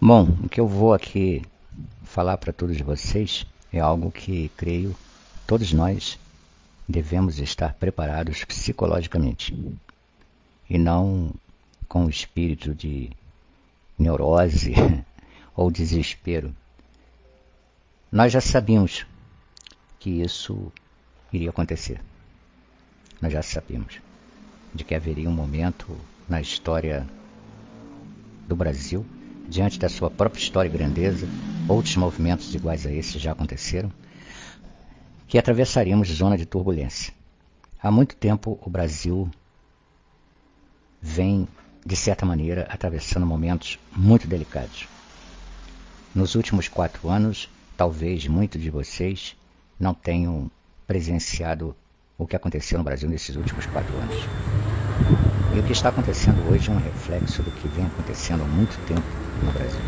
Bom, o que eu vou aqui falar para todos vocês é algo que creio todos nós devemos estar preparados psicologicamente e não com o espírito de neurose ou desespero. Nós já sabíamos que isso iria acontecer. Nós já sabíamos de que haveria um momento na história do Brasil, diante da sua própria história e grandeza, outros movimentos iguais a esse já aconteceram, que atravessaríamos zona de turbulência. Há muito tempo o Brasil vem, de certa maneira, atravessando momentos muito delicados. Nos últimos 4 anos, talvez muitos de vocês não tenham presenciado o que aconteceu no Brasil nesses últimos 4 anos. E o que está acontecendo hoje é um reflexo do que vem acontecendo há muito tempo no Brasil.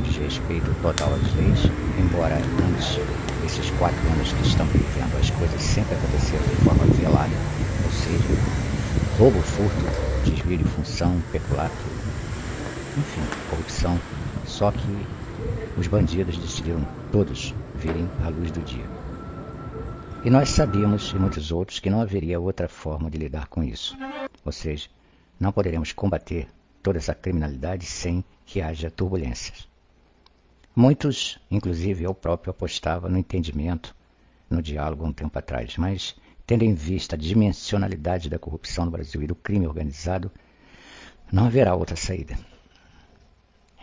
Diz respeito total às leis, embora antes desses 4 anos que estamos vivendo as coisas sempre aconteceram de forma velada, ou seja, roubo, furto, desvio de função, peculato, enfim, corrupção, só que os bandidos decidiram todos virem à luz do dia. E nós sabíamos, e muitos outros, que não haveria outra forma de lidar com isso. Ou seja, não poderemos combater toda essa criminalidade sem que haja turbulências. Muitos, inclusive eu próprio, apostava no entendimento, no diálogo há um tempo atrás, mas tendo em vista a dimensionalidade da corrupção no Brasil e do crime organizado, não haverá outra saída.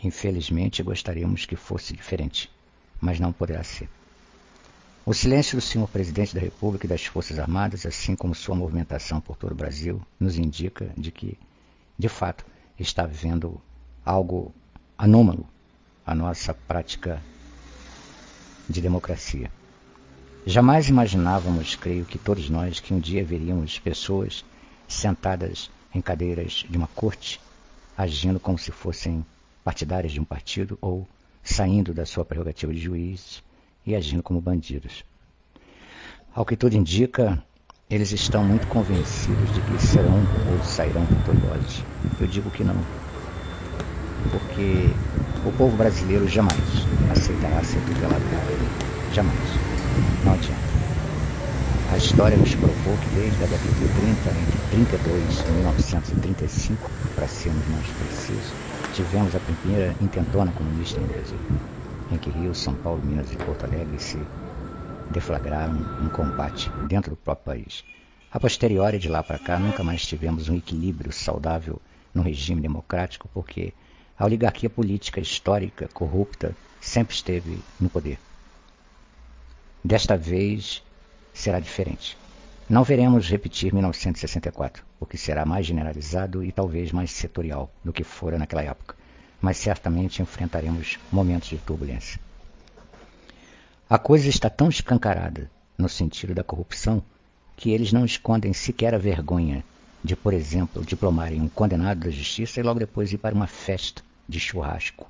Infelizmente, gostaríamos que fosse diferente, mas não poderá ser. O silêncio do senhor presidente da República e das Forças Armadas, assim como sua movimentação por todo o Brasil, nos indica de que, de fato, está havendo algo anômalo à nossa prática de democracia. Jamais imaginávamos, creio que todos nós, que um dia veríamos pessoas sentadas em cadeiras de uma corte, agindo como se fossem partidárias de um partido ou saindo da sua prerrogativa de juiz e agindo como bandidos. Ao que tudo indica, eles estão muito convencidos de que serão ou sairão vitoriosos. Eu digo que não, porque o povo brasileiro jamais aceitará ser tutelado por ele. Jamais. Não adianta. A história nos provou que desde a década de 30, entre 32 e 1935, para sermos mais precisos, tivemos a primeira intentona comunista no Brasil, em que Rio, São Paulo, Minas e Porto Alegre se deflagraram um combate dentro do próprio país. A posteriori, de lá para cá, nunca mais tivemos um equilíbrio saudável no regime democrático, porque a oligarquia política histórica, corrupta, sempre esteve no poder. Desta vez será diferente. Não veremos repetir 1964, porque será mais generalizado e talvez mais setorial do que fora naquela época, mas certamente enfrentaremos momentos de turbulência. A coisa está tão escancarada no sentido da corrupção que eles não escondem sequer a vergonha de, por exemplo, diplomarem um condenado da justiça e logo depois ir para uma festa de churrasco,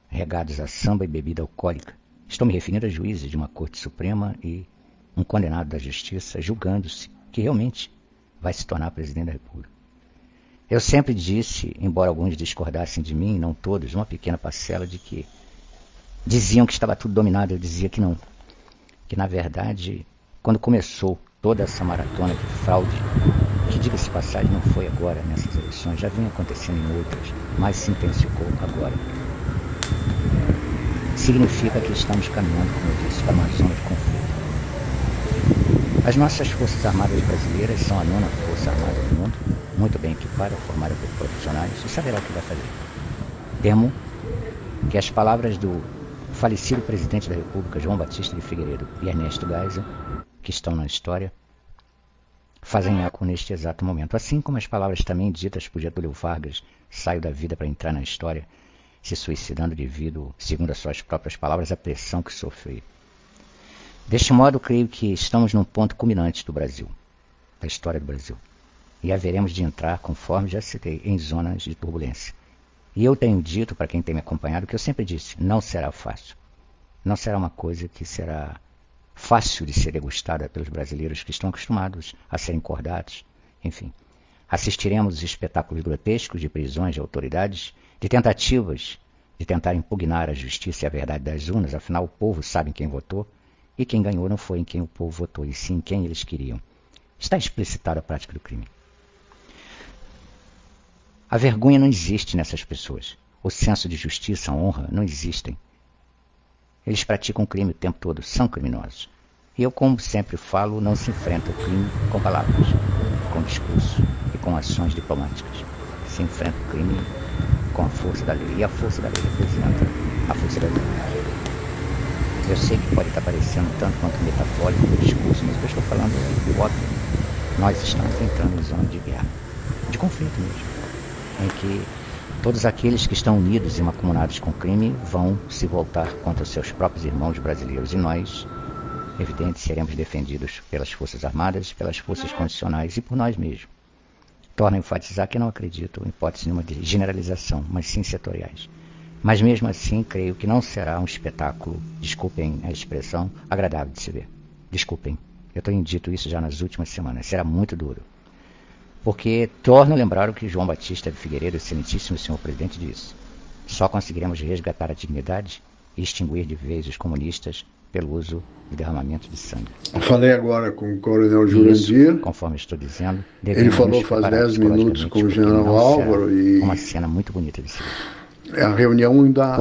regados a samba e bebida alcoólica. Estou me referindo a juízes de uma Corte Suprema e um condenado da justiça julgando-se que realmente vai se tornar presidente da República. Eu sempre disse, embora alguns discordassem de mim, não todos, uma pequena parcela, de que diziam que estava tudo dominado. Eu dizia que não. Que, na verdade, quando começou toda essa maratona de fraude, que, diga-se de passagem, não foi agora nessas eleições, já vinha acontecendo em outras, mas se intensificou agora. Significa que estamos caminhando, como eu disse, para uma zona de conflito. As nossas Forças Armadas brasileiras são a 9ª Força Armada do mundo, muito bem equipada, formada por profissionais, e saberá o que vai fazer. Temo que as palavras do falecido presidente da República, João Batista de Figueiredo, e Ernesto Geisel, que estão na história, fazem eco neste exato momento. Assim como as palavras também ditas por Getúlio Vargas, saiu da vida para entrar na história, se suicidando devido, segundo as suas próprias palavras, à pressão que sofreu. Deste modo, creio que estamos num ponto culminante do Brasil, da história do Brasil. E haveremos de entrar, conforme já citei, em zonas de turbulência. E eu tenho dito, para quem tem me acompanhado, que eu sempre disse, não será fácil. Não será uma coisa que será fácil de ser degustada pelos brasileiros que estão acostumados a serem cordados, enfim. Assistiremos espetáculos grotescos de prisões de autoridades, de tentativas de tentar impugnar a justiça e a verdade das urnas. Afinal, o povo sabe quem votou, e quem ganhou não foi em quem o povo votou, e sim em quem eles queriam. Está explicitada a prática do crime. A vergonha não existe nessas pessoas. O senso de justiça, a honra, não existem. Eles praticam crime o tempo todo, são criminosos. E eu, como sempre falo, não se enfrenta o crime com palavras, com discurso e com ações diplomáticas. Se enfrenta o crime com a força da lei. E a força da lei representa a força da liberdade. Eu sei que pode estar parecendo tanto quanto metafórico o discurso, mas o que eu estou falando é óbvio. Nós estamos entrando em zona de guerra, de conflito mesmo, em que todos aqueles que estão unidos e mancomunados com o crime vão se voltar contra os seus próprios irmãos brasileiros. E nós, evidente, seremos defendidos pelas Forças Armadas, pelas forças constitucionais e por nós mesmos. Torno a enfatizar que não acredito em hipótese nenhuma de generalização, mas sim setoriais. Mas mesmo assim, creio que não será um espetáculo, desculpem a expressão, agradável de se ver. Desculpem, eu tenho dito isso já nas últimas semanas, será muito duro. Porque torno a lembrar o que João Batista de Figueiredo, excelentíssimo senhor presidente, disse. Só conseguiremos resgatar a dignidade e extinguir de vez os comunistas pelo uso e derramamento de sangue. Eu falei agora com o coronel Jurandir. Conforme estou dizendo, ele falou faz 10 minutos com o general Álvaro e uma cena muito bonita de se ver. A reunião ainda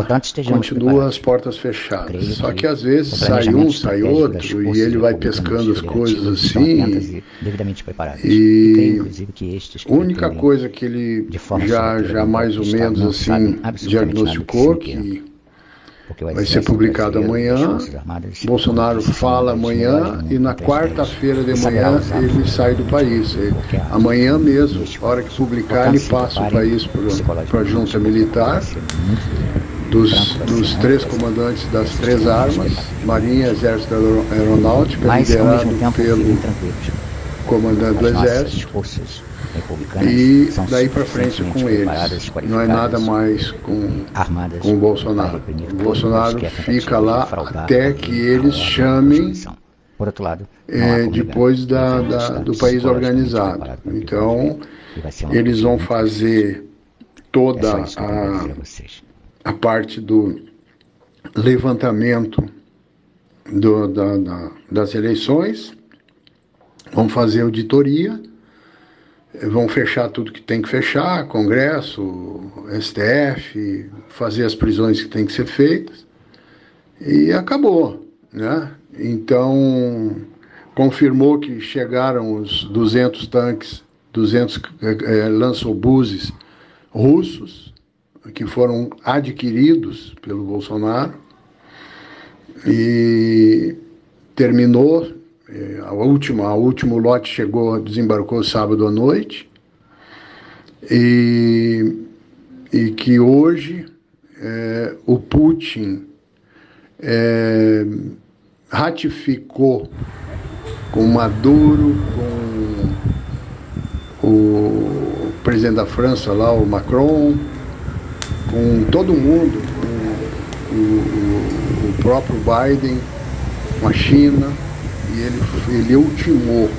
continua as portas fechadas. Só que às vezes sai um, sai outro, e ele vai pescando as coisas assim. Devidamente preparadas. E creio, inclusive, que estes a única coisa que ele já mais ou menos assim diagnosticou, que vai ser publicado amanhã. Bolsonaro fala amanhã e na quarta-feira de manhã ele sai do país. Amanhã mesmo, na hora que publicar, ele passa o país para a junta militar dos 3 comandantes das 3 armas, Marinha, Exército e Aeronáutica, liderado pelo comandante do Exército. E daí para frente com eles. Não é nada mais com o Bolsonaro. O Bolsonaro fica lá até que eles chamem depois do país organizado. Então, eles vão fazer toda a parte do levantamento das eleições, vão fazer auditoria, vão fechar tudo que tem que fechar, Congresso, STF, fazer as prisões que tem que ser feitas, e acabou, né? Então, confirmou que chegaram os 200 tanques, 200 lançobuses russos, que foram adquiridos pelo Bolsonaro, e terminou. O último lote desembarcou sábado à noite, e que hoje o Putin ratificou com Maduro, com o presidente da França lá, o Macron, com todo mundo, com o próprio Biden, com a China. E ele ultimou: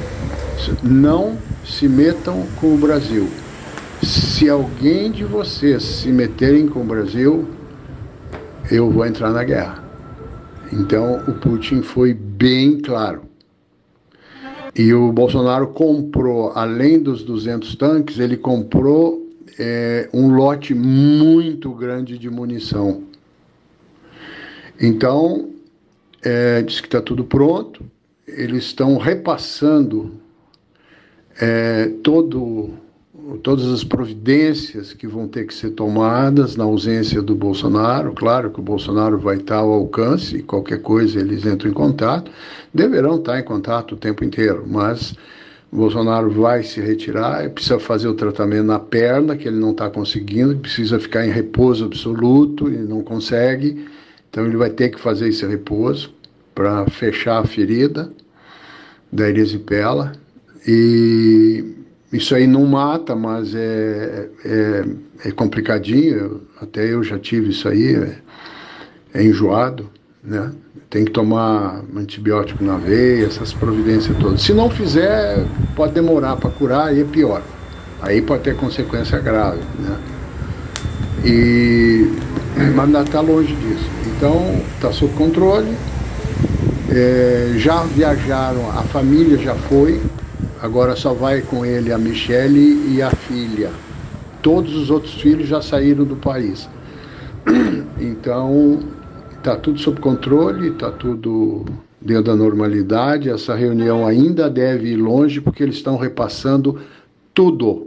não se metam com o Brasil. Se alguém de vocês se meterem com o Brasil, eu vou entrar na guerra. Então o Putin foi bem claro. E o Bolsonaro comprou, além dos 200 tanques, ele comprou um lote muito grande de munição. Então, diz que está tudo pronto. Eles estão repassando todas as providências que vão ter que ser tomadas na ausência do Bolsonaro. Claro que o Bolsonaro vai estar ao alcance, qualquer coisa eles entram em contato, deverão estar em contato o tempo inteiro, mas o Bolsonaro vai se retirar, precisa fazer o tratamento na perna, que ele não está conseguindo, precisa ficar em repouso absoluto e não consegue, então ele vai ter que fazer esse repouso para fechar a ferida da erisipela. E isso aí não mata, mas é complicadinho. Até eu já tive isso aí, é enjoado, né? Tem que tomar antibiótico na veia, essas providências todas. Se não fizer, pode demorar para curar e é pior. Aí pode ter consequência grave, né? Mas ainda está longe disso. Então, está sob controle. Já viajaram, a família já foi, agora só vai com ele a Michele e a filha. Todos os outros filhos já saíram do país. Então, está tudo sob controle, está tudo dentro da normalidade. Essa reunião ainda deve ir longe, porque eles estão repassando tudo,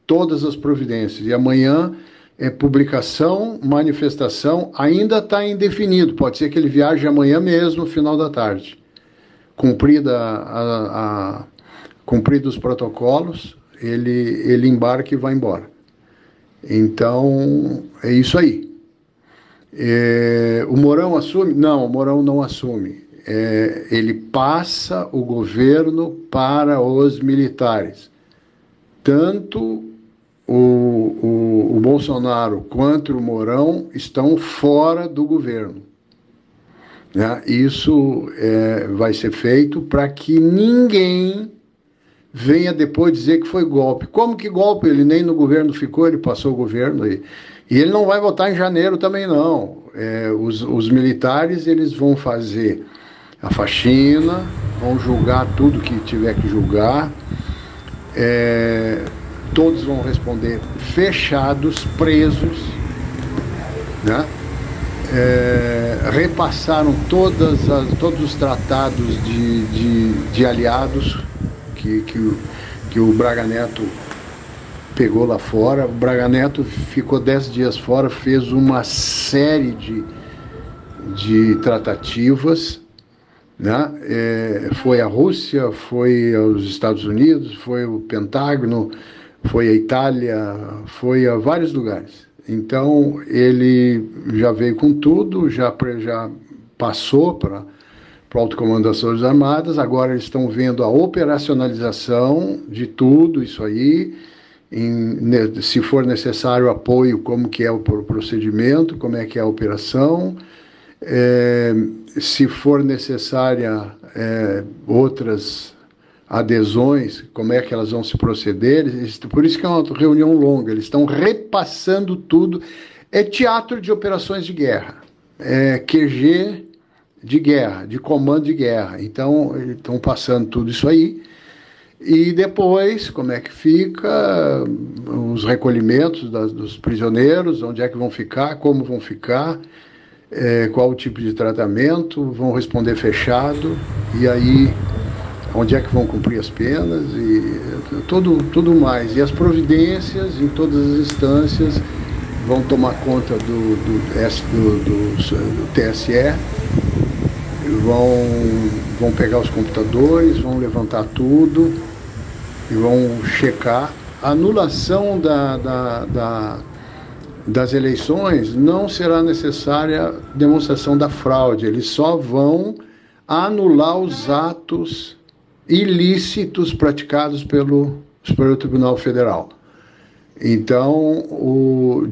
todas as providências. E amanhã é publicação, manifestação, ainda está indefinido. Pode ser que ele viaje amanhã mesmo, no final da tarde. Cumpridos os protocolos, ele embarca e vai embora. Então, é isso aí. O Mourão assume? Não, o Mourão não assume. Ele passa o governo para os militares. Tanto o Bolsonaro quanto o Mourão estão fora do governo. Né? Isso vai ser feito para que ninguém venha depois dizer que foi golpe. Como que golpe? Ele nem no governo ficou, ele passou o governo. E ele não vai votar em janeiro também, não. Os militares, eles vão fazer a faxina, vão julgar tudo que tiver que julgar. Todos vão responder fechados, presos, né? Repassaram todos os tratados de aliados que o Braga Neto pegou lá fora. O Braga Neto ficou 10 dias fora, fez uma série de tratativas, né? Foi a Rússia, foi aos Estados Unidos, foi o Pentágono, foi a Itália, foi a vários lugares. Então, ele já veio com tudo, já passou para o Alto Comando das Forças Armadas. Agora eles estão vendo a operacionalização de tudo isso aí, se for necessário apoio, como que é o procedimento, como é que é a operação, se for necessária outras adesões, como é que elas vão se proceder. Por isso que é uma reunião longa, eles estão repassando tudo. É teatro de operações de guerra, QG de guerra, de comando de guerra. Então, eles estão passando tudo isso aí. E depois, como é que fica os recolhimentos dos prisioneiros, onde é que vão ficar, como vão ficar, qual o tipo de tratamento, vão responder fechado, e aí onde é que vão cumprir as penas e tudo mais. E as providências em todas as instâncias vão tomar conta do TSE, vão pegar os computadores, vão levantar tudo e vão checar. A anulação das eleições não será necessária demonstração da fraude, eles só vão anular os atos ilícitos praticados pelo Superior Tribunal Federal. Então, a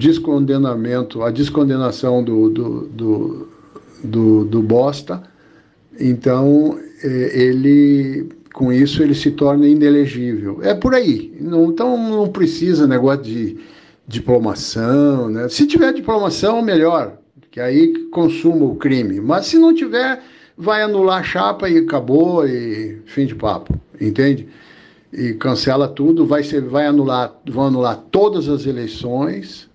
descondenação do Bosta, então, com isso ele se torna inelegível. É por aí. Então, não precisa negócio de diplomação, né? Se tiver diplomação, melhor, que aí consuma o crime. Mas se não tiver, vai anular a chapa e acabou, e fim de papo, entende? E cancela tudo, vão anular todas as eleições,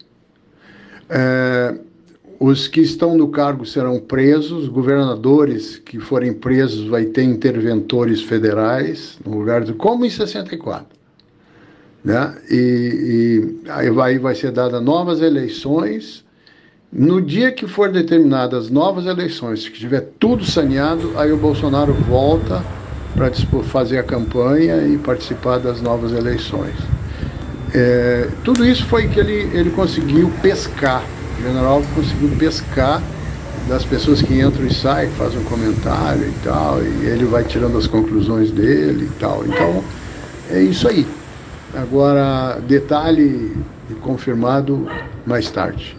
os que estão no cargo serão presos, governadores que forem presos vai ter interventores federais, no lugar como em 64, né? E aí vai ser dada novas eleições. No dia que for determinadas novas eleições, que tiver tudo saneado, aí o Bolsonaro volta para fazer a campanha e participar das novas eleições. Tudo isso foi que ele conseguiu pescar. O general conseguiu pescar das pessoas que entram e saem, fazem um comentário e tal, e ele vai tirando as conclusões dele e tal. Então, é isso aí. Agora, detalhe confirmado mais tarde.